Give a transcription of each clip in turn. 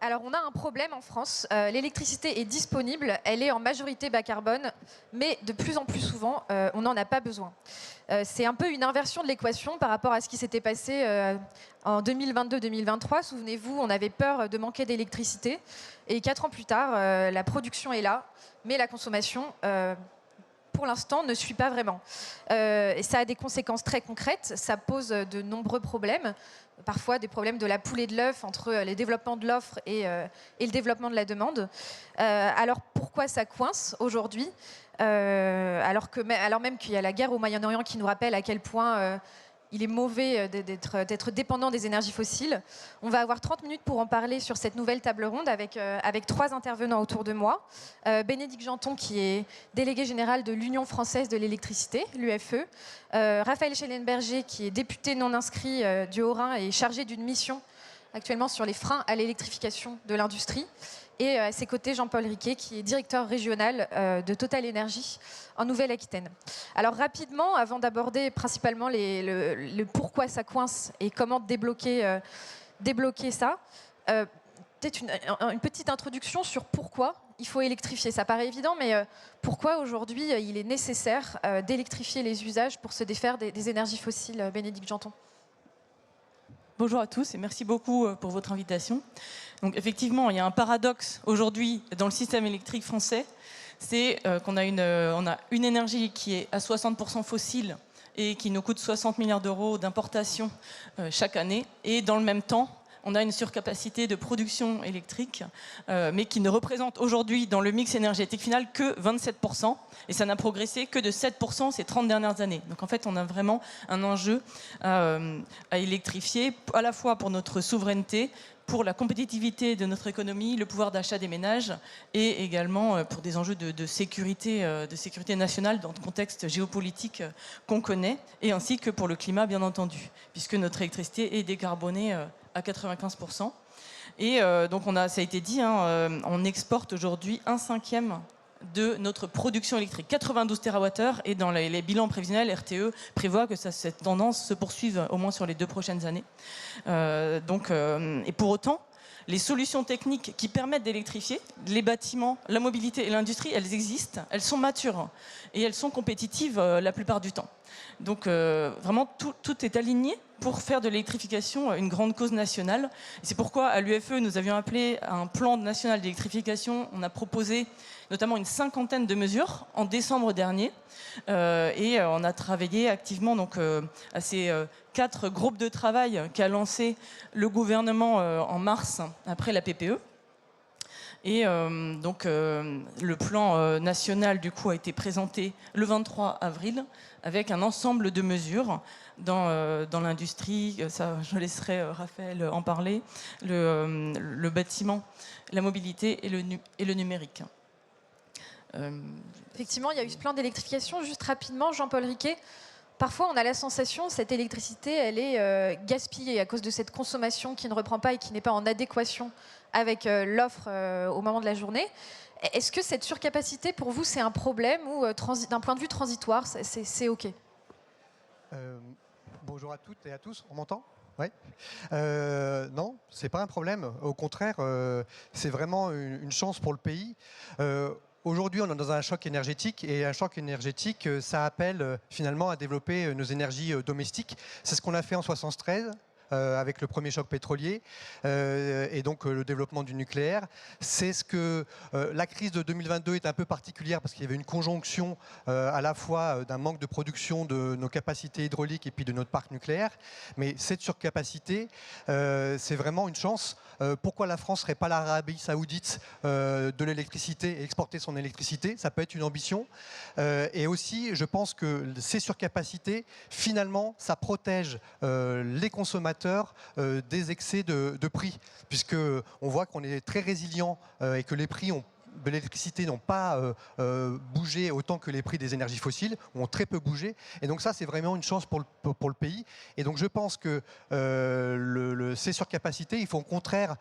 Alors, on a un problème en France. L'électricité est disponible, elle est en majorité bas carbone, mais de plus en plus souvent, on n'en a pas besoin. C'est un peu une inversion de l'équation par rapport à ce qui s'était passé en 2022-2023. Souvenez-vous, on avait peur de manquer d'électricité. Et 4 ans plus tard, la production est là, mais la consommation pour l'instant, ne suit pas vraiment. Et ça a des conséquences très concrètes. Ça pose de nombreux problèmes. Parfois, des problèmes de la poule et de l'œuf entre le développement de l'offre et le développement de la demande. Alors, pourquoi ça coince aujourd'hui alors même qu'il y a la guerre au Moyen-Orient qui nous rappelle à quel point il est mauvais d'être dépendant des énergies fossiles. On va avoir 30 minutes pour en parler sur cette nouvelle table ronde avec 3 intervenants autour de moi. Bénédicte Janton, qui est délégué général de l'Union française de l'électricité, l'UFE. Raphaël Schellenberger, qui est député non inscrit du Haut-Rhin et chargé d'une mission actuellement sur les freins à l'électrification de l'industrie. Et à ses côtés, Jean-Paul Riquet, qui est directeur régional de Total Énergie en Nouvelle-Aquitaine. Alors rapidement, avant d'aborder principalement le pourquoi ça coince et comment débloquer ça, peut-être une petite introduction sur pourquoi il faut électrifier. Ça paraît évident, mais pourquoi aujourd'hui il est nécessaire d'électrifier les usages pour se défaire des énergies fossiles, Bénédicte Janton? Bonjour à tous et merci beaucoup pour votre invitation. Donc effectivement, il y a un paradoxe aujourd'hui dans le système électrique français, c'est qu'on a une énergie qui est à 60% fossile et qui nous coûte 60 milliards d'euros d'importation chaque année. Et dans le même temps, on a une surcapacité de production électrique, mais qui ne représente aujourd'hui dans le mix énergétique final que 27%. Et ça n'a progressé que de 7% ces 30 dernières années. Donc en fait, on a vraiment un enjeu à électrifier, à la fois pour notre souveraineté, pour la compétitivité de notre économie, le pouvoir d'achat des ménages, et également pour des enjeux de sécurité nationale dans le contexte géopolitique qu'on connaît, et ainsi que pour le climat, bien entendu, puisque notre électricité est décarbonée à 95%. Et donc ça a été dit, on exporte aujourd'hui 1/5 de notre production électrique, 92 TWh, et dans les bilans prévisionnels, RTE prévoit que cette tendance se poursuive au moins sur les 2 prochaines années. Et pour autant, les solutions techniques qui permettent d'électrifier, les bâtiments, la mobilité et l'industrie, elles existent, elles sont matures et elles sont compétitives la plupart du temps. Donc vraiment, tout est aligné pour faire de l'électrification une grande cause nationale. C'est pourquoi à l'UFE, nous avions appelé à un plan national d'électrification. On a proposé notamment une 50aine de mesures en décembre dernier. Et on a travaillé activement à ces 4 groupes de travail qu'a lancé le gouvernement en mars après la PPE. Et le plan national du coup a été présenté le 23 avril avec un ensemble de mesures dans l'industrie, ça je laisserai Raphaël en parler, le bâtiment, la mobilité et le numérique. Effectivement, il y a eu ce plan d'électrification. Juste rapidement, Jean-Paul Riquet, parfois on a la sensation que cette électricité, elle est gaspillée à cause de cette consommation qui ne reprend pas et qui n'est pas en adéquation avec l'offre au moment de la journée. Est-ce que cette surcapacité, pour vous, c'est un problème ou d'un point de vue transitoire, c'est OK? Bonjour à toutes et à tous, on m'entend? Oui. Non, c'est pas un problème. Au contraire, c'est vraiment une chance pour le pays. Aujourd'hui, on est dans un choc énergétique et un choc énergétique, ça appelle finalement à développer nos énergies domestiques. C'est ce qu'on a fait en 73. Avec le premier choc pétrolier et donc le développement du nucléaire. C'est ce que la crise de 2022 est un peu particulière parce qu'il y avait une conjonction à la fois d'un manque de production de nos capacités hydrauliques et puis de notre parc nucléaire. Mais cette surcapacité, c'est vraiment une chance. Pourquoi la France ne serait pas l'Arabie saoudite de l'électricité et exporter son électricité? Ça peut être une ambition. Et aussi, je pense que ces surcapacités, finalement, ça protège les consommateurs des excès de prix, puisqu'on voit qu'on est très résilient et que les prix ont de l'électricité n'ont pas bougé autant que les prix des énergies fossiles, ont très peu bougé. Et donc ça, c'est vraiment une chance pour le pays. Et donc je pense que ces surcapacités, il faut au contraire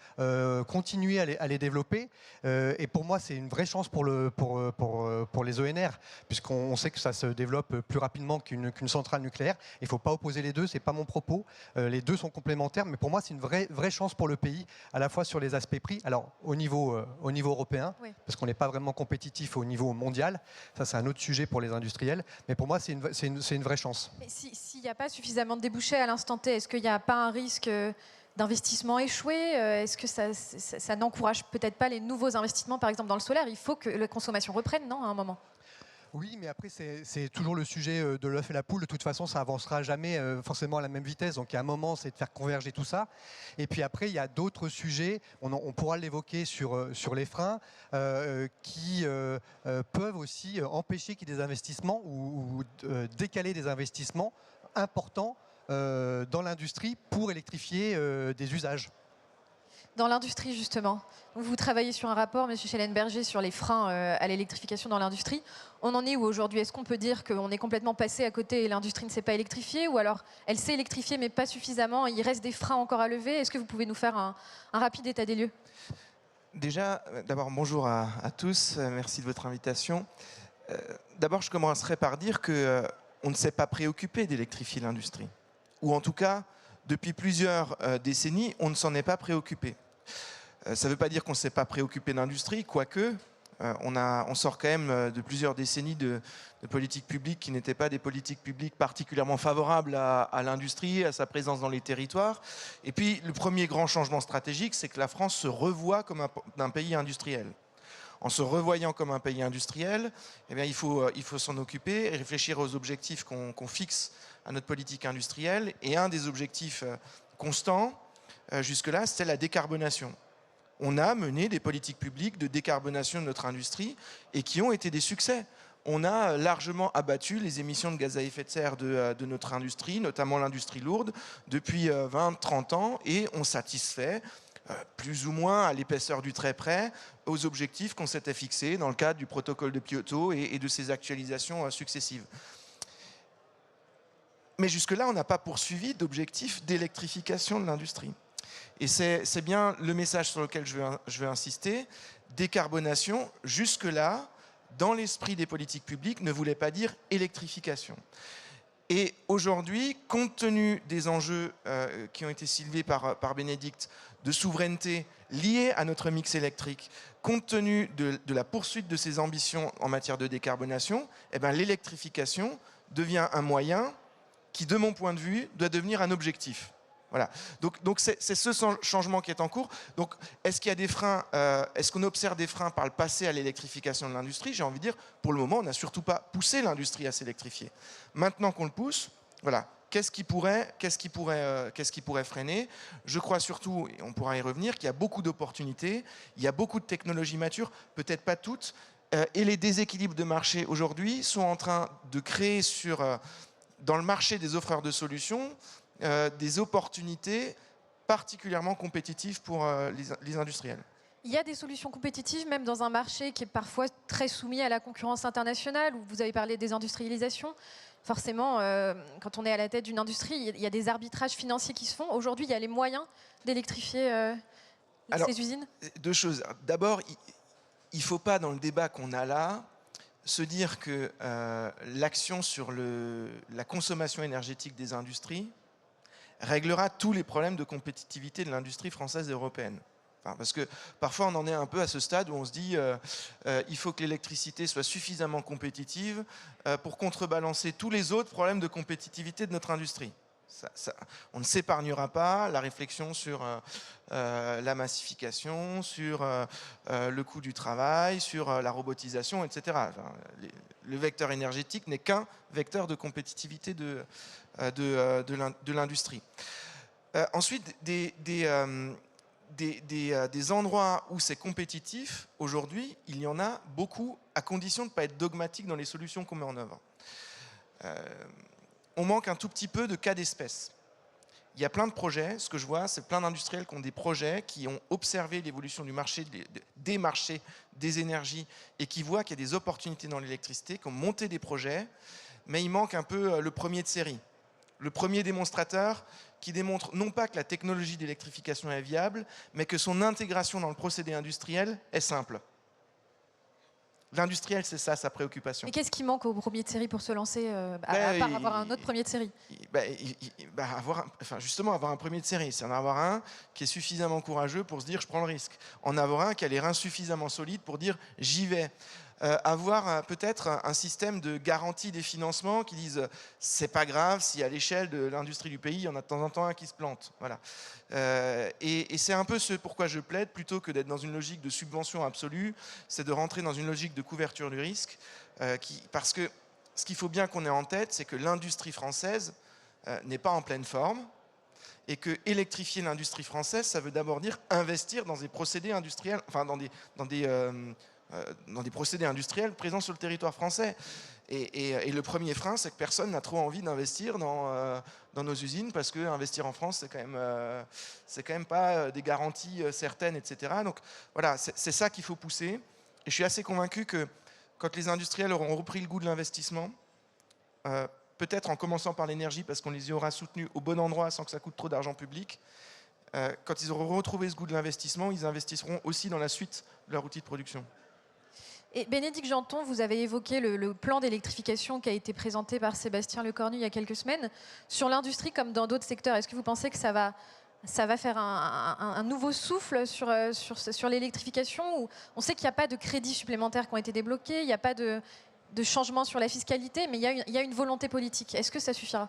continuer à les développer. Et pour moi, c'est une vraie chance pour les ENR, puisqu'on sait que ça se développe plus rapidement qu'une centrale nucléaire. Il ne faut pas opposer les deux, ce n'est pas mon propos. Les deux sont complémentaires, mais pour moi, c'est une vraie chance pour le pays, à la fois sur les aspects prix, alors au niveau européen, Oui. parce qu'on n'est pas vraiment compétitif au niveau mondial. Ça, c'est un autre sujet pour les industriels. Mais pour moi, c'est une vraie chance. Mais s'il n'y a pas suffisamment de débouchés à l'instant T, est-ce qu'il n'y a pas un risque d'investissement échoué? Est-ce que ça n'encourage peut-être pas les nouveaux investissements, par exemple dans le solaire? Il faut que la consommation reprenne, non, à un moment? Oui, mais après, c'est toujours le sujet de l'œuf et la poule. De toute façon, ça avancera jamais forcément à la même vitesse. Donc, il y a un moment, c'est de faire converger tout ça. Et puis après, il y a d'autres sujets. On pourra l'évoquer sur les freins qui peuvent aussi empêcher qu'il y ait des investissements ou décaler des investissements importants dans l'industrie pour électrifier des usages. Dans l'industrie, justement. Vous travaillez sur un rapport, M. Schellenberger, sur les freins à l'électrification dans l'industrie. On en est où aujourd'hui? Est-ce qu'on peut dire qu'on est complètement passé à côté et l'industrie ne s'est pas électrifiée? Ou alors elle s'est électrifiée mais pas suffisamment, il reste des freins encore à lever? Est-ce que vous pouvez nous faire un rapide état des lieux? Déjà, d'abord, bonjour à tous. Merci de votre invitation. D'abord, je commencerai par dire qu'on ne s'est pas préoccupé d'électrifier l'industrie. Ou en tout cas, depuis plusieurs décennies, on ne s'en est pas préoccupé. Ça ne veut pas dire qu'on ne s'est pas préoccupé d'industrie, quoique on sort quand même de plusieurs décennies de politiques publiques qui n'étaient pas des politiques publiques particulièrement favorables à l'industrie, à sa présence dans les territoires. Et puis, le premier grand changement stratégique, c'est que la France se revoit comme un pays industriel. En se revoyant comme un pays industriel, eh bien, il faut s'en occuper et réfléchir aux objectifs qu'on fixe à notre politique industrielle. Et un des objectifs constants, jusque-là, c'était la décarbonation. On a mené des politiques publiques de décarbonation de notre industrie et qui ont été des succès. On a largement abattu les émissions de gaz à effet de serre de notre industrie, notamment l'industrie lourde, depuis 20-30 ans, et on satisfait plus ou moins à l'épaisseur du trait près aux objectifs qu'on s'était fixés dans le cadre du protocole de Kyoto et de ses actualisations successives. Mais jusque-là, on n'a pas poursuivi d'objectifs d'électrification de l'industrie. Et c'est bien le message sur lequel je veux insister. Décarbonation, jusque-là, dans l'esprit des politiques publiques, ne voulait pas dire électrification. Et aujourd'hui, compte tenu des enjeux qui ont été soulevés par Bénédicte de souveraineté liés à notre mix électrique, compte tenu de la poursuite de ces ambitions en matière de décarbonation, eh ben, l'électrification devient un moyen qui, de mon point de vue, doit devenir un objectif. Voilà. Donc c'est ce changement qui est en cours. Donc, est-ce qu'il y a des freins, est-ce qu'on observe des freins par le passé à l'électrification de l'industrie? J'ai envie de dire, pour le moment, on n'a surtout pas poussé l'industrie à s'électrifier. Maintenant qu'on le pousse, voilà. Qu'est-ce qui pourrait freiner? Je crois surtout, et on pourra y revenir, qu'il y a beaucoup d'opportunités, il y a beaucoup de technologies matures, peut-être pas toutes, et les déséquilibres de marché aujourd'hui sont en train de créer dans le marché des offreurs de solutions des opportunités particulièrement compétitives pour les industriels. Il y a des solutions compétitives, même dans un marché qui est parfois très soumis à la concurrence internationale, où vous avez parlé des industrialisations. Forcément, quand on est à la tête d'une industrie, il y a des arbitrages financiers qui se font. Aujourd'hui, il y a les moyens d'électrifier ces usines? Deux choses. D'abord, il ne faut pas, dans le débat qu'on a là, se dire que l'action sur la consommation énergétique des industries réglera tous les problèmes de compétitivité de l'industrie française et européenne. Enfin, parce que parfois on en est un peu à ce stade où on se dit il faut que l'électricité soit suffisamment compétitive pour contrebalancer tous les autres problèmes de compétitivité de notre industrie. On ne s'épargnera pas la réflexion sur la massification, sur le coût du travail, sur la robotisation, etc. Enfin, le vecteur énergétique n'est qu'un vecteur de compétitivité de l'industrie. Ensuite, des endroits où c'est compétitif, aujourd'hui, il y en a beaucoup, à condition de ne pas être dogmatique dans les solutions qu'on met en œuvre. On manque un tout petit peu de cas d'espèce. Il il y a plein de projets. Ce que je vois, c'est plein d'industriels qui ont des projets, qui ont observé l'évolution du marché, des marchés, des énergies, et qui voient qu'il y a des opportunités dans l'électricité, qui ont monté des projets, mais il manque un peu le premier de série. Le premier démonstrateur qui démontre non pas que la technologie d'électrification est viable, mais que son intégration dans le procédé industriel est simple. L'industriel, c'est ça, sa préoccupation. Et qu'est-ce qui manque au premier de série pour se lancer, à part avoir un autre premier de série? Justement, avoir un premier de série, c'est en avoir un qui est suffisamment courageux pour se dire « je prends le risque ». En avoir un qui a les reins suffisamment solides pour dire « j'y vais ». Avoir peut-être un système de garantie des financements qui disent c'est pas grave si à l'échelle de l'industrie du pays il y en a de temps en temps un qui se plante. Voilà. Et c'est un peu ce pourquoi je plaide, plutôt que d'être dans une logique de subvention absolue, c'est de rentrer dans une logique de couverture du risque, parce que ce qu'il faut bien qu'on ait en tête, c'est que l'industrie française n'est pas en pleine forme, et que électrifier l'industrie française, ça veut d'abord dire investir dans des procédés industriels, enfin dans des procédés industriels présents sur le territoire français. Et le premier frein, c'est que personne n'a trop envie d'investir dans nos usines, parce que investir en France, c'est quand même pas des garanties certaines, etc. Donc voilà, c'est ça qu'il faut pousser. Et je suis assez convaincu que quand les industriels auront repris le goût de l'investissement, peut-être en commençant par l'énergie, parce qu'on les y aura soutenus au bon endroit sans que ça coûte trop d'argent public, quand ils auront retrouvé ce goût de l'investissement, ils investiront aussi dans la suite de leur outil de production. Et Bénédicte Janton, vous avez évoqué le plan d'électrification qui a été présenté par Sébastien Lecornu il y a quelques semaines. Sur l'industrie comme dans d'autres secteurs, est-ce que vous pensez que ça va faire un nouveau souffle sur l'électrification? On sait qu'il n'y a pas de crédits supplémentaires qui ont été débloqués, il n'y a pas de changement sur la fiscalité, mais il y a une volonté politique. Est-ce que ça suffira?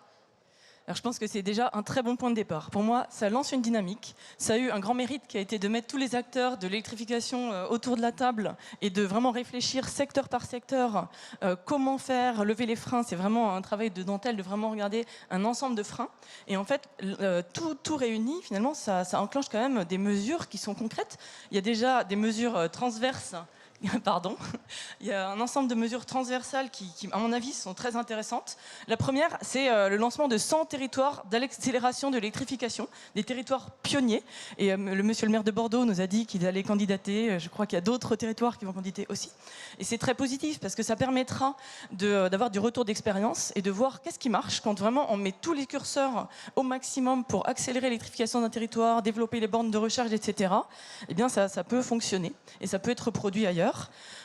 Alors je pense que c'est déjà un très bon point de départ. Pour moi, ça lance une dynamique. Ça a eu un grand mérite qui a été de mettre tous les acteurs de l'électrification autour de la table et de vraiment réfléchir secteur par secteur comment faire, lever les freins. C'est vraiment un travail de dentelle, de vraiment regarder un ensemble de freins. Et en fait, tout réuni, finalement, ça enclenche quand même des mesures qui sont concrètes. Il y a déjà des mesures transverses. Pardon. Il y a un ensemble de mesures transversales qui, à mon avis, sont très intéressantes. La première, c'est le lancement de 100 territoires d'accélération de l'électrification, des territoires pionniers. Et monsieur le maire de Bordeaux nous a dit qu'il allait candidater. Je crois qu'il y a d'autres territoires qui vont candidater aussi. Et c'est très positif parce que ça permettra d'avoir du retour d'expérience et de voir qu'est-ce qui marche quand vraiment on met tous les curseurs au maximum pour accélérer l'électrification d'un territoire, développer les bornes de recharge, etc. Eh bien, ça peut fonctionner et ça peut être reproduit ailleurs.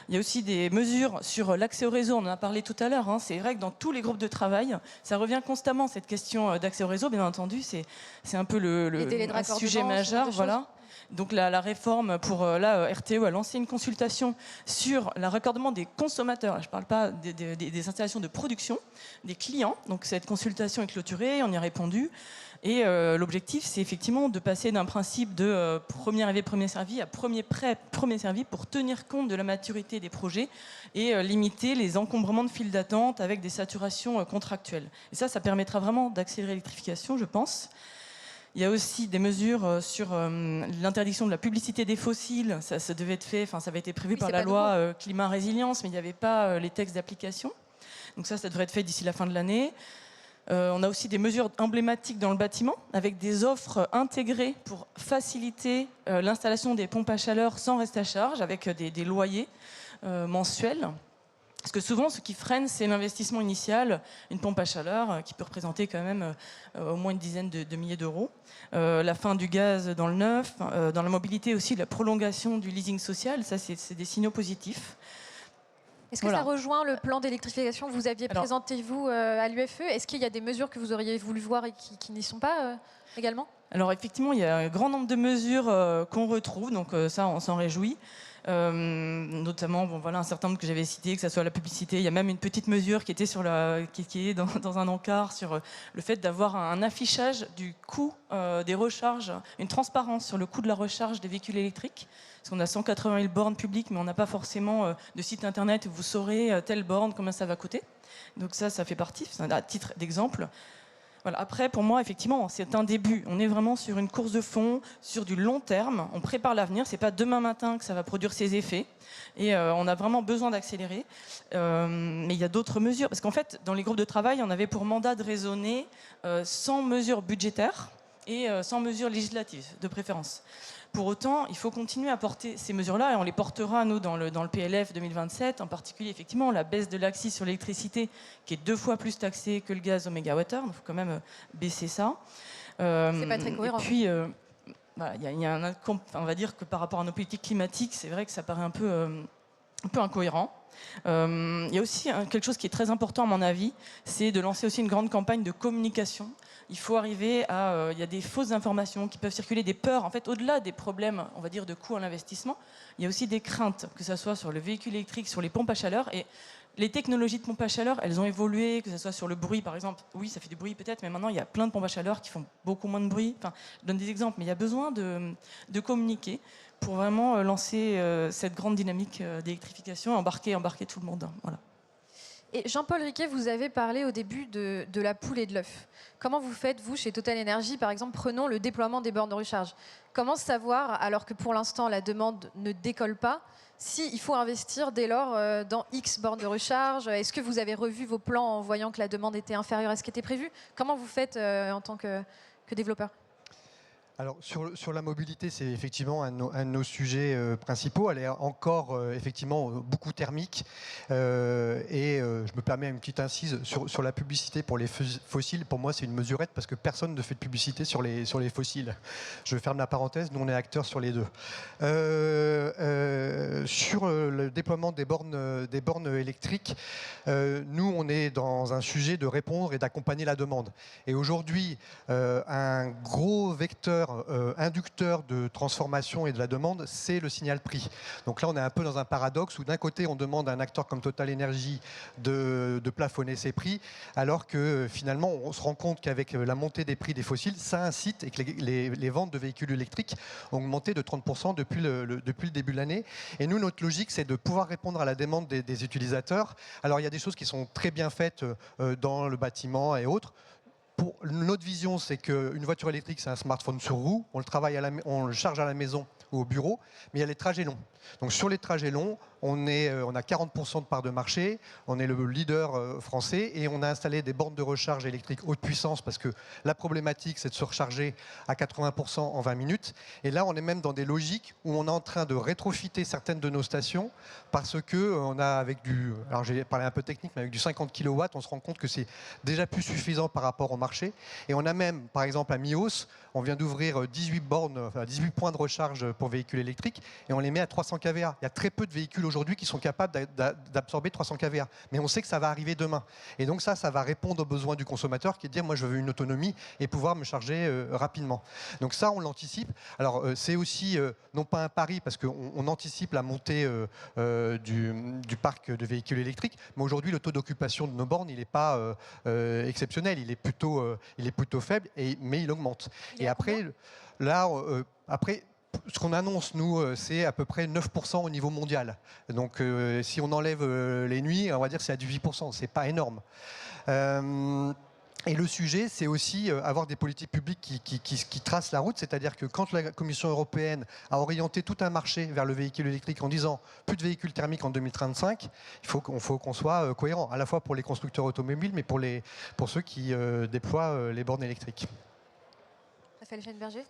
Il y a aussi des mesures sur l'accès au réseau, on en a parlé tout à l'heure, c'est vrai que dans tous les groupes de travail, ça revient constamment cette question d'accès au réseau, bien entendu, c'est un peu un sujet majeur. Voilà. Donc la réforme pour RTE a lancé une consultation sur le raccordement des consommateurs. Je ne parle pas des installations de production, des clients. Donc cette consultation est clôturée, on y a répondu. Et l'objectif, c'est effectivement de passer d'un principe de premier arrivé, premier servi à premier prêt, premier servi pour tenir compte de la maturité des projets et limiter les encombrements de files d'attente avec des saturations contractuelles. Et ça permettra vraiment d'accélérer l'électrification, je pense. Il y a aussi des mesures sur l'interdiction de la publicité des fossiles. Ça devait être fait, ça avait été prévu par la loi climat résilience, mais il n'y avait pas les textes d'application. Donc ça devrait être fait d'ici la fin de l'année. On a aussi des mesures emblématiques dans le bâtiment, avec des offres intégrées pour faciliter l'installation des pompes à chaleur sans reste à charge, avec des loyers mensuels. Parce que souvent, ce qui freine, c'est l'investissement initial. Une pompe à chaleur qui peut représenter quand même au moins une dizaine de milliers d'euros. La fin du gaz dans le neuf, dans la mobilité aussi, la prolongation du leasing social, ça c'est des signaux positifs. Est-ce que ça rejoint le plan d'électrification que vous aviez présenté, vous, à l'UFE? Est-ce qu'il y a des mesures que vous auriez voulu voir et qui n'y sont pas également? Alors effectivement, il y a un grand nombre de mesures qu'on retrouve, donc ça, on s'en réjouit. Notamment, un certain nombre que j'avais cités, que ce soit la publicité. Il y a même une petite mesure qui était qui est dans un encart sur le fait d'avoir un affichage du coût des recharges, une transparence sur le coût de la recharge des véhicules électriques. Parce qu'on a 180 000 bornes publiques, mais on n'a pas forcément de site internet où vous saurez telle borne, combien ça va coûter. Donc ça fait partie, c'est à titre d'exemple. Voilà. Après, pour moi, effectivement, c'est un début. On est vraiment sur une course de fond, sur du long terme. On prépare l'avenir. C'est pas demain matin que ça va produire ses effets. Et on a vraiment besoin d'accélérer. Mais il y a d'autres mesures. Parce qu'en fait, dans les groupes de travail, on avait pour mandat de raisonner 100 mesures budgétaires et sans mesures législatives, de préférence. Pour autant, il faut continuer à porter ces mesures-là, et on les portera, nous, dans le PLF 2027, en particulier, effectivement, la baisse de l'accise sur l'électricité, qui est 2 fois plus taxée que le gaz au mégawattheure, donc il faut quand même baisser ça. C'est pas très cohérent. Et puis, voilà, on va dire que par rapport à nos politiques climatiques, c'est vrai que ça paraît un peu incohérent. Il y a aussi quelque chose qui est très important à mon avis, c'est de lancer aussi une grande campagne de communication. Il faut arriver à... il y a des fausses informations qui peuvent circuler, des peurs. En fait, au-delà des problèmes, on va dire, de coût à l'investissement, il y a aussi des craintes, que ce soit sur le véhicule électrique, sur les pompes à chaleur. Et les technologies de pompes à chaleur, elles ont évolué, que ce soit sur le bruit, par exemple. Oui, ça fait du bruit peut-être, mais maintenant, il y a plein de pompes à chaleur qui font beaucoup moins de bruit. Enfin, je donne des exemples, mais il y a besoin de communiquer pour vraiment lancer cette grande dynamique d'électrification et embarquer tout le monde. Voilà. Et Jean-Paul Riquet, vous avez parlé au début de la poule et de l'œuf. Comment vous faites, vous, chez Total Energy, par exemple, prenons le déploiement des bornes de recharge. Comment savoir, alors que pour l'instant, la demande ne décolle pas, s'il faut investir dès lors dans X bornes de recharge? Est-ce que vous avez revu vos plans en voyant que la demande était inférieure à ce qui était prévu? Comment vous faites en tant que développeur? Alors sur la mobilité, c'est effectivement un de nos sujets principaux. Elle est encore effectivement beaucoup thermique. Je me permets une petite incise sur la publicité pour les fossiles. Pour moi, c'est une mesurette parce que personne ne fait de publicité sur les fossiles. Je ferme la parenthèse, nous on est acteurs sur les deux. Sur le déploiement des bornes électriques, nous on est dans un sujet de répondre et d'accompagner la demande. Et aujourd'hui, un gros vecteur inducteur de transformation et de la demande, c'est le signal prix. Donc là, on est un peu dans un paradoxe où d'un côté, on demande à un acteur comme Total Energy de plafonner ses prix, alors que finalement, on se rend compte qu'avec la montée des prix des fossiles, ça incite et que les ventes de véhicules électriques ont augmenté de 30% depuis le début de l'année. Et nous, notre logique, c'est de pouvoir répondre à la demande des utilisateurs. Alors, il y a des choses qui sont très bien faites dans le bâtiment et autres. Notre vision, c'est qu'une voiture électrique, c'est un smartphone sur roue. On le charge à la maison ou au bureau, mais il y a les trajets longs. Donc sur les trajets longs, on a 40% de part de marché, on est le leader français et on a installé des bornes de recharge électrique haute puissance parce que la problématique, c'est de se recharger à 80% en 20 minutes. Et là, on est même dans des logiques où on est en train de rétrofiter certaines de nos stations parce qu'on a avec alors j'ai parlé un peu technique, mais avec du 50 kW, on se rend compte que c'est déjà plus suffisant par rapport au marché. Et on a même, par exemple, à Mios, on vient d'ouvrir 18 points de recharge pour véhicules électriques et on les met à 300 kVA. Il y a très peu de véhicules aujourd'hui qui sont capables d'absorber 300 kVA. Mais on sait que ça va arriver demain. Et donc ça va répondre aux besoins du consommateur qui est de dire moi je veux une autonomie et pouvoir me charger rapidement. Donc ça on l'anticipe. Alors c'est aussi non pas un pari parce qu'on anticipe la montée du parc de véhicules électriques, mais aujourd'hui le taux d'occupation de nos bornes il n'est pas exceptionnel, il est plutôt faible, mais il augmente. Et après, ce qu'on annonce, nous, c'est à peu près 9% au niveau mondial. Donc, si on enlève les nuits, on va dire que c'est à 18%. C'est pas énorme. Et le sujet, c'est aussi avoir des politiques publiques qui tracent la route. C'est-à-dire que quand la Commission européenne a orienté tout un marché vers le véhicule électrique en disant plus de véhicules thermiques en 2035, il faut qu'on soit cohérent, à la fois pour les constructeurs automobiles, mais pour ceux qui déploient les bornes électriques. Raphaël Schellenberger ?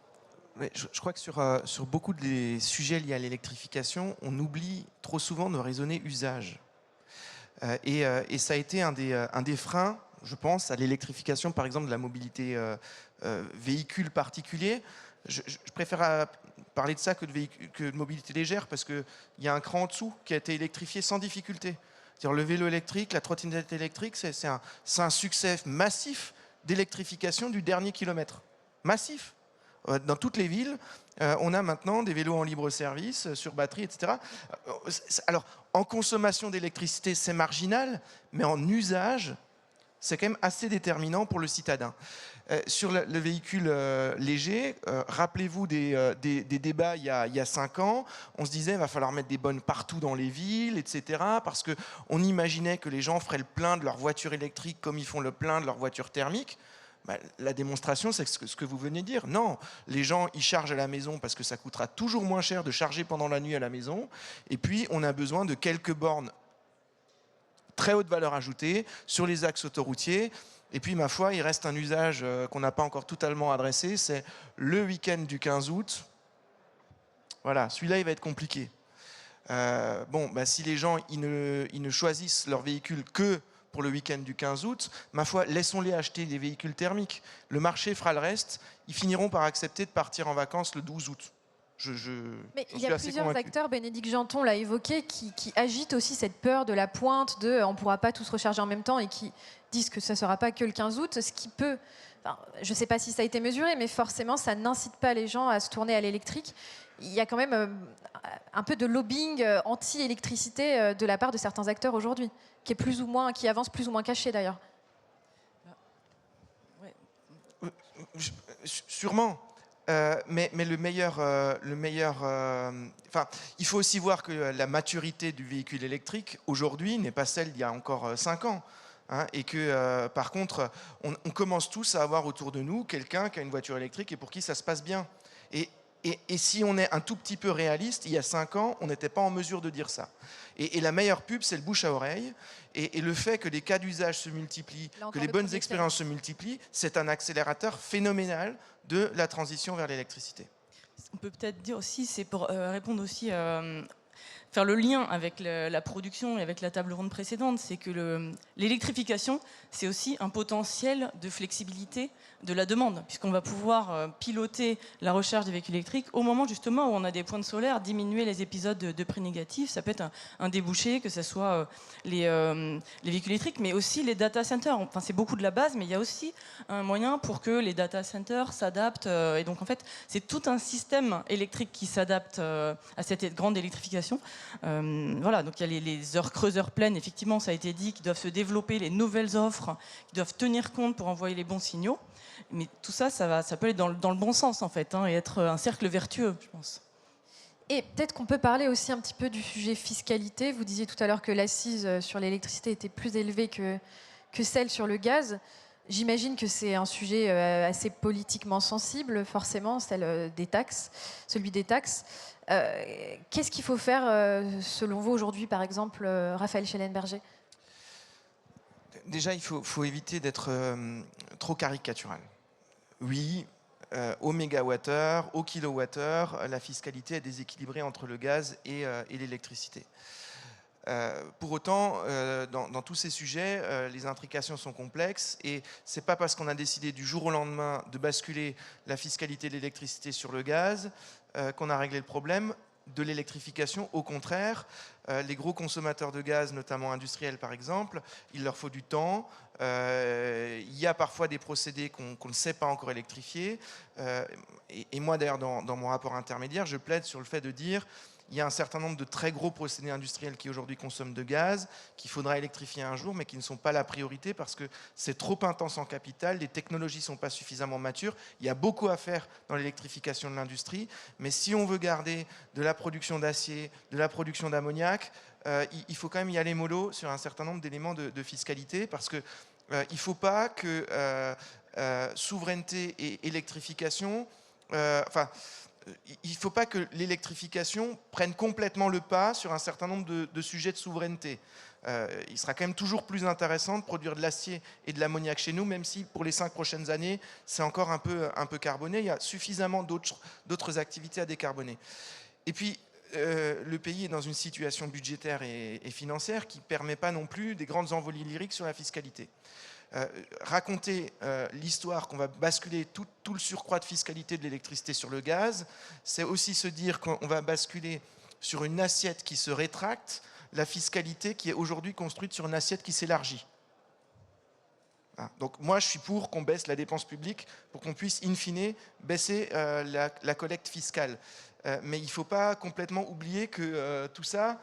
Je crois que sur beaucoup des sujets liés à l'électrification, on oublie trop souvent de raisonner usage. Et ça a été un des freins, je pense, à l'électrification, par exemple, de la mobilité véhicule particulier. Je préfère parler de ça que de mobilité légère, parce qu'il y a un cran en dessous qui a été électrifié sans difficulté. C'est-à-dire le vélo électrique, la trottinette électrique, c'est un succès massif d'électrification du dernier kilomètre. Massif. Dans toutes les villes, on a maintenant des vélos en libre service, sur batterie, etc. Alors, en consommation d'électricité, c'est marginal, mais en usage, c'est quand même assez déterminant pour le citadin. Sur le véhicule léger, rappelez-vous des débats il y a 5 ans, on se disait qu'il va falloir mettre des bornes partout dans les villes, etc. Parce qu'on imaginait que les gens feraient le plein de leur voiture électrique comme ils font le plein de leur voiture thermique. La démonstration, c'est ce que vous venez de dire. Non, les gens, ils chargent à la maison parce que ça coûtera toujours moins cher de charger pendant la nuit à la maison. Et puis, on a besoin de quelques bornes très haute valeur ajoutée sur les axes autoroutiers. Et puis, ma foi, il reste un usage qu'on n'a pas encore totalement adressé, c'est le week-end du 15 août. Voilà, celui-là, il va être compliqué. Si les gens ils ne choisissent leur véhicule que pour le week-end du 15 août, ma foi, laissons-les acheter des véhicules thermiques. Le marché fera le reste. Ils finiront par accepter de partir en vacances le 12 août. Mais il y a plusieurs acteurs, Bénédicte Janton l'a évoqué, qui agitent aussi cette peur de la pointe, de on ne pourra pas tous recharger en même temps, et qui disent que ça ne sera pas que le 15 août, ce qui peut... Enfin, je ne sais pas si ça a été mesuré, mais forcément, ça n'incite pas les gens à se tourner à l'électrique. Il y a quand même un peu de lobbying anti-électricité de la part de certains acteurs aujourd'hui, qui avance plus ou moins caché d'ailleurs. Sûrement. Mais le meilleur, il faut aussi voir que la maturité du véhicule électrique aujourd'hui n'est pas celle d'il y a encore 5 ans. Hein, et que par contre, on commence tous à avoir autour de nous quelqu'un qui a une voiture électrique et pour qui ça se passe bien. Et si on est un tout petit peu réaliste, il y a 5 ans, on n'était pas en mesure de dire ça. Et la meilleure pub, c'est le bouche à oreille. Et le fait que les cas d'usage se multiplient, que les bonnes expériences se multiplient, c'est un accélérateur phénoménal de la transition vers l'électricité. On peut peut-être dire aussi, c'est pour répondre aussi, faire le lien avec la production et avec la table ronde précédente, c'est que l'électrification, c'est aussi un potentiel de flexibilité de la demande, puisqu'on va pouvoir piloter la recherche des véhicules électriques au moment justement où on a des pointes solaires, diminuer les épisodes de prix négatifs. Ça peut être un débouché, que ce soit les véhicules électriques, mais aussi les data centers. Enfin, c'est beaucoup de la base, mais il y a aussi un moyen pour que les data centers s'adaptent. Et donc, en fait, c'est tout un système électrique qui s'adapte à cette grande électrification. Voilà, donc il y a les heures creuses, heures pleines, effectivement, ça a été dit, qui doivent se développer, les nouvelles offres, qui doivent tenir compte pour envoyer les bons signaux. Mais tout ça, ça peut aller dans le bon sens, en fait, et être un cercle vertueux, je pense. Et peut-être qu'on peut parler aussi un petit peu du sujet fiscalité. Vous disiez tout à l'heure que l'assise sur l'électricité était plus élevée que celle sur le gaz. J'imagine que c'est un sujet assez politiquement sensible, forcément, celui des taxes. Qu'est-ce qu'il faut faire, selon vous, aujourd'hui, par exemple, Raphaël Schellenberger ? Déjà, il faut éviter d'être trop caricatural. Oui, au mégawattheure, au kilowattheure, la fiscalité est déséquilibrée entre le gaz et l'électricité. Pour autant, dans tous ces sujets, les intrications sont complexes et c'est pas parce qu'on a décidé du jour au lendemain de basculer la fiscalité de l'électricité sur le gaz qu'on a réglé le problème de l'électrification. Au contraire, les gros consommateurs de gaz, notamment industriels par exemple, il leur faut du temps. Il y a parfois des procédés qu'on ne sait pas encore électrifier. Et moi d'ailleurs, dans mon rapport intermédiaire, je plaide sur le fait de dire il y a un certain nombre de très gros procédés industriels qui aujourd'hui consomment de gaz, qu'il faudra électrifier un jour, mais qui ne sont pas la priorité parce que c'est trop intense en capital, les technologies ne sont pas suffisamment matures. Il y a beaucoup à faire dans l'électrification de l'industrie, mais si on veut garder de la production d'acier, de la production d'ammoniac, il faut quand même y aller mollo sur un certain nombre d'éléments de fiscalité parce que il ne faut pas que souveraineté et électrification... il ne faut pas que l'électrification prenne complètement le pas sur un certain nombre de sujets de souveraineté. Il sera quand même toujours plus intéressant de produire de l'acier et de l'ammoniac chez nous, même si pour les 5 prochaines années, c'est encore un peu carboné. Il y a suffisamment d'autres activités à décarboner. Et puis, le pays est dans une situation budgétaire et financière qui ne permet pas non plus des grandes envolées lyriques sur la fiscalité. Raconter l'histoire qu'on va basculer tout le surcroît de fiscalité de l'électricité sur le gaz, c'est aussi se dire qu'on va basculer sur une assiette qui se rétracte, la fiscalité qui est aujourd'hui construite sur une assiette qui s'élargit. Donc moi je suis pour qu'on baisse la dépense publique pour qu'on puisse in fine baisser la collecte fiscale. Mais il ne faut pas complètement oublier que tout ça...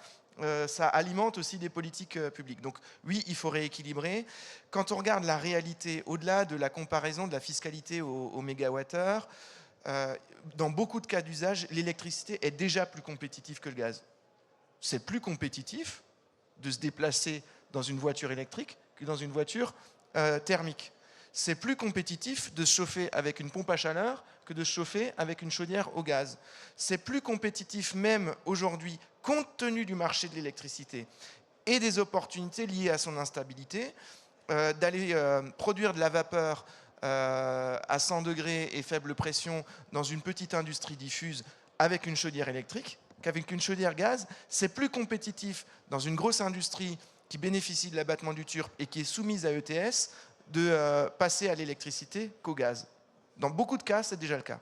ça alimente aussi des politiques publiques. Donc oui, il faut rééquilibrer. Quand on regarde la réalité, au-delà de la comparaison de la fiscalité au mégawattheure, dans beaucoup de cas d'usage, l'électricité est déjà plus compétitive que le gaz. C'est plus compétitif de se déplacer dans une voiture électrique que dans une voiture thermique. C'est plus compétitif de se chauffer avec une pompe à chaleur que de se chauffer avec une chaudière au gaz. C'est plus compétitif même aujourd'hui, compte tenu du marché de l'électricité et des opportunités liées à son instabilité, d'aller produire de la vapeur à 100 degrés et faible pression dans une petite industrie diffuse avec une chaudière électrique qu'avec une chaudière gaz. C'est plus compétitif dans une grosse industrie qui bénéficie de l'abattement du turp et qui est soumise à ETS de passer à l'électricité qu'au gaz. Dans beaucoup de cas, c'est déjà le cas.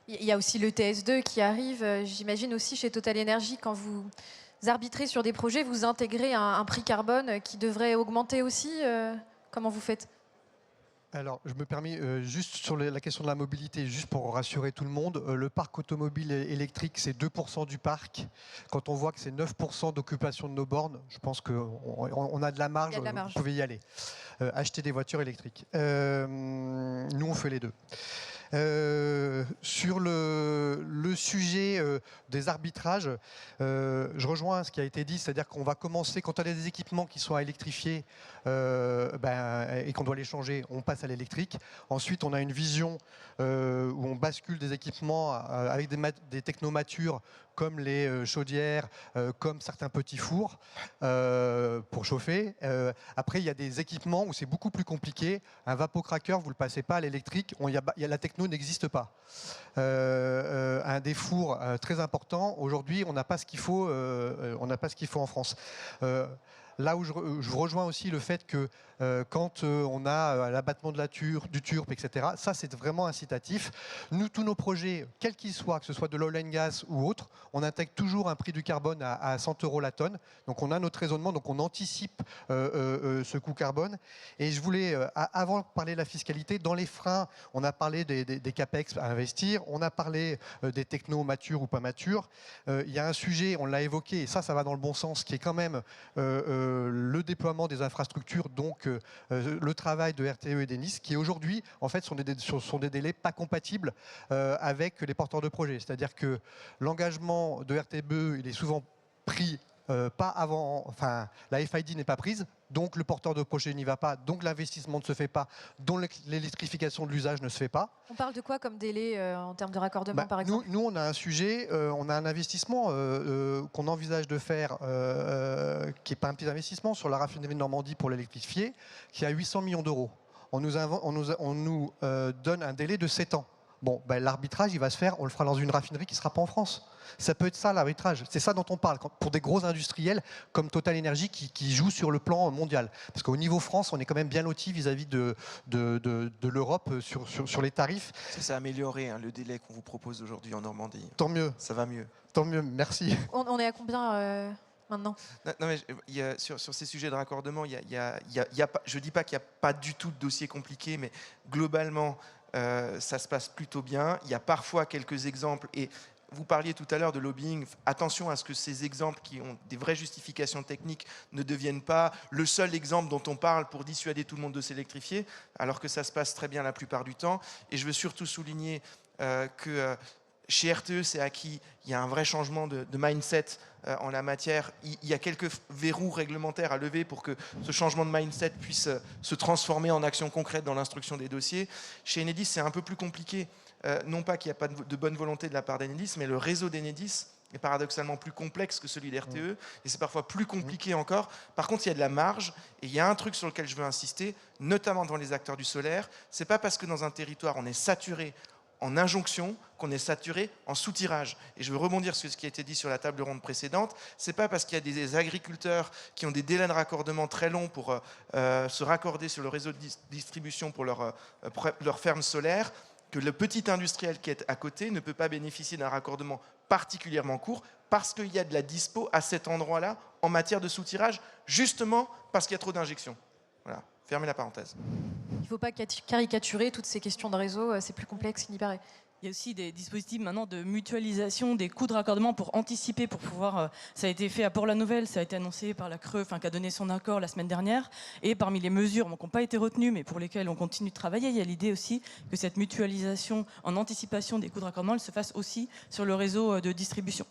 Il y a aussi le TS2 qui arrive, j'imagine aussi chez Total Energy, quand vous arbitrez sur des projets, vous intégrez un prix carbone qui devrait augmenter aussi. Comment vous faites ? Alors, je me permets, juste sur la question de la mobilité, juste pour rassurer tout le monde, le parc automobile électrique, c'est 2% du parc. Quand on voit que c'est 9% d'occupation de nos bornes, je pense qu'on a de la marge, vous pouvez y aller. Acheter des voitures électriques. Nous, on fait les deux. Sur le sujet des arbitrages, je rejoins ce qui a été dit, c'est-à-dire qu'on va commencer, quand on a des équipements qui sont à électrifier et qu'on doit les changer, on passe à l'électrique. Ensuite, on a une vision où on bascule des équipements avec des technos matures comme les chaudières, comme certains petits fours pour chauffer. Après, il y a des équipements où c'est beaucoup plus compliqué. Un vapocracker, vous ne le passez pas à l'électrique, la techno n'existe pas. Un des fours très important, aujourd'hui, on n'a pas ce qu'il faut, en France. Là où je vous rejoins aussi le fait que quand on a l'abattement du turp, etc., ça c'est vraiment incitatif. Nous, tous nos projets, quels qu'ils soient, que ce soit de l'oil and gas ou autre, on intègre toujours un prix du carbone à 100 € la tonne. Donc on a notre raisonnement, donc on anticipe ce coût carbone. Et je voulais, avant de parler de la fiscalité, dans les freins, on a parlé des capex à investir, on a parlé des technos matures ou pas matures. Il y a un sujet, on l'a évoqué, et ça va dans le bon sens, qui est quand même le déploiement des infrastructures, donc le travail de RTE et d'Enedis, qui aujourd'hui, en fait, sont des délais pas compatibles avec les porteurs de projets. C'est-à-dire que l'engagement de RTE, il est souvent pris pas avant, enfin, la FID n'est pas prise, donc le porteur de projet n'y va pas, donc l'investissement ne se fait pas, donc l'électrification de l'usage ne se fait pas. On parle de quoi comme délai en termes de raccordement, par exemple ? Nous, on a un sujet, on a un investissement qu'on envisage de faire, qui n'est pas un petit investissement, sur la raffinerie de Normandie pour l'électrifier, qui a 800 millions d'euros. On nous donne un délai de 7 ans. Bon, l'arbitrage, il va se faire, on le fera dans une raffinerie qui ne sera pas en France. Ça peut être ça, l'arbitrage. C'est ça dont on parle, pour des gros industriels comme Total Energy qui jouent sur le plan mondial. Parce qu'au niveau France, on est quand même bien loti vis-à-vis de l'Europe sur les tarifs. Ça a amélioré le délai qu'on vous propose aujourd'hui en Normandie. Tant mieux. Ça va mieux. Tant mieux, merci. On est à combien maintenant ? Non, mais sur ces sujets de raccordement, je ne dis pas qu'il n'y a pas du tout de dossier compliqué, mais globalement, ça se passe plutôt bien. Il y a parfois quelques exemples, et vous parliez tout à l'heure de lobbying. Attention à ce que ces exemples qui ont des vraies justifications techniques ne deviennent pas le seul exemple dont on parle pour dissuader tout le monde de s'électrifier, alors que ça se passe très bien la plupart du temps. Et je veux surtout souligner que chez RTE, c'est acquis, il y a un vrai changement de mindset en la matière. Il y a quelques verrous réglementaires à lever pour que ce changement de mindset puisse se transformer en action concrète dans l'instruction des dossiers. Chez Enedis, c'est un peu plus compliqué. Non pas qu'il n'y a pas de bonne volonté de la part d'Enedis, mais le réseau d'Enedis est paradoxalement plus complexe que celui d'RTE, et c'est parfois plus compliqué encore. Par contre, il y a de la marge, et il y a un truc sur lequel je veux insister, notamment dans les acteurs du solaire. C'est pas parce que dans un territoire, on est saturé en injonction qu'on est saturé en soutirage. Et je veux rebondir sur ce qui a été dit sur la table ronde précédente. C'est pas parce qu'il y a des agriculteurs qui ont des délais de raccordement très longs pour se raccorder sur le réseau de distribution pour leur ferme solaire que le petit industriel qui est à côté ne peut pas bénéficier d'un raccordement particulièrement court parce qu'il y a de la dispo à cet endroit-là en matière de soutirage, justement parce qu'il y a trop d'injections. Voilà, fermez la parenthèse. Il ne faut pas caricaturer toutes ces questions de réseau, c'est plus complexe qu'il n'y paraît. Il y a aussi des dispositifs maintenant de mutualisation des coûts de raccordement pour anticiper, pour pouvoir... ça a été fait à Port-la-Nouvelle, ça a été annoncé par la CRE, qui a donné son accord la semaine dernière. Et parmi les mesures qui n'ont pas été retenues, mais pour lesquelles on continue de travailler, il y a l'idée aussi que cette mutualisation en anticipation des coûts de raccordement, elle se fasse aussi sur le réseau de distribution.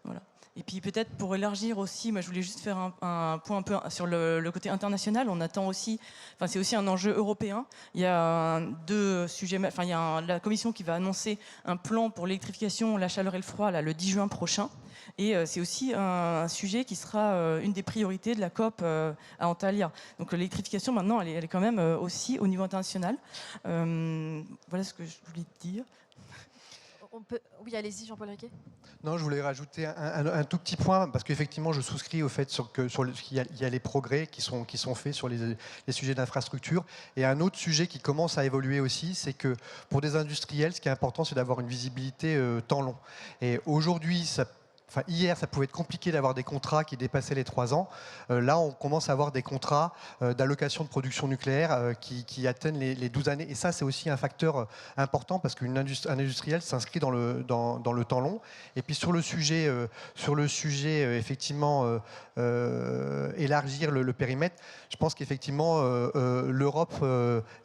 Voilà. Et puis peut-être pour élargir aussi, moi je voulais juste faire un point un peu sur le côté international. On attend aussi, enfin c'est aussi un enjeu européen. Il y a deux sujets, enfin il y a la Commission qui va annoncer un plan pour l'électrification, la chaleur et le froid là, le 10 juin prochain. Et c'est aussi un sujet qui sera une des priorités de la COP à Antalya. Donc l'électrification maintenant, elle est quand même aussi au niveau international. Voilà ce que je voulais dire. Oui, allez-y, Jean-Paul Riquet. Non, je voulais rajouter un tout petit point, parce qu'effectivement, je souscris au fait qu'il y a les progrès qui sont faits sur les sujets d'infrastructure. Et un autre sujet qui commence à évoluer aussi, c'est que pour des industriels, ce qui est important, c'est d'avoir une visibilité temps long. Et aujourd'hui, hier, ça pouvait être compliqué d'avoir des contrats qui dépassaient les 3 ans. Là, on commence à avoir des contrats d'allocation de production nucléaire qui atteignent les 12 années. Et ça, c'est aussi un facteur important parce qu'un industriel s'inscrit dans le temps long. Et puis sur le sujet effectivement, élargir le périmètre, je pense qu'effectivement, l'Europe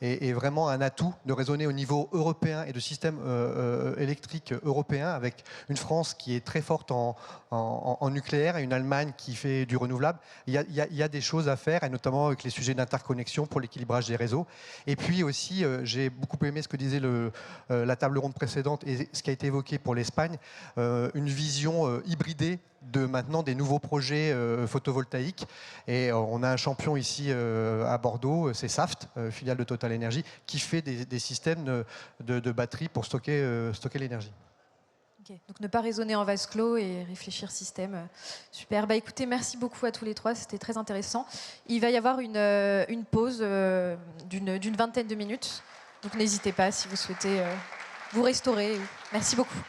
est vraiment un atout de raisonner au niveau européen et de système électrique européen, avec une France qui est très forte en nucléaire et une Allemagne qui fait du renouvelable. Il y a des choses à faire, et notamment avec les sujets d'interconnexion pour l'équilibrage des réseaux. Et puis aussi, j'ai beaucoup aimé ce que disait la table ronde précédente et ce qui a été évoqué pour l'Espagne, une vision hybridée de maintenant des nouveaux projets photovoltaïques. Et on a un champion ici à Bordeaux, c'est Saft, filiale de Total Energy, qui fait des systèmes de batteries pour stocker l'énergie. Okay. Donc ne pas raisonner en vase clos et réfléchir système. Super. Bah, écoutez, merci beaucoup à tous les trois, c'était très intéressant. Il va y avoir une pause d'une vingtaine de minutes. Donc n'hésitez pas si vous souhaitez vous restaurer. Merci beaucoup.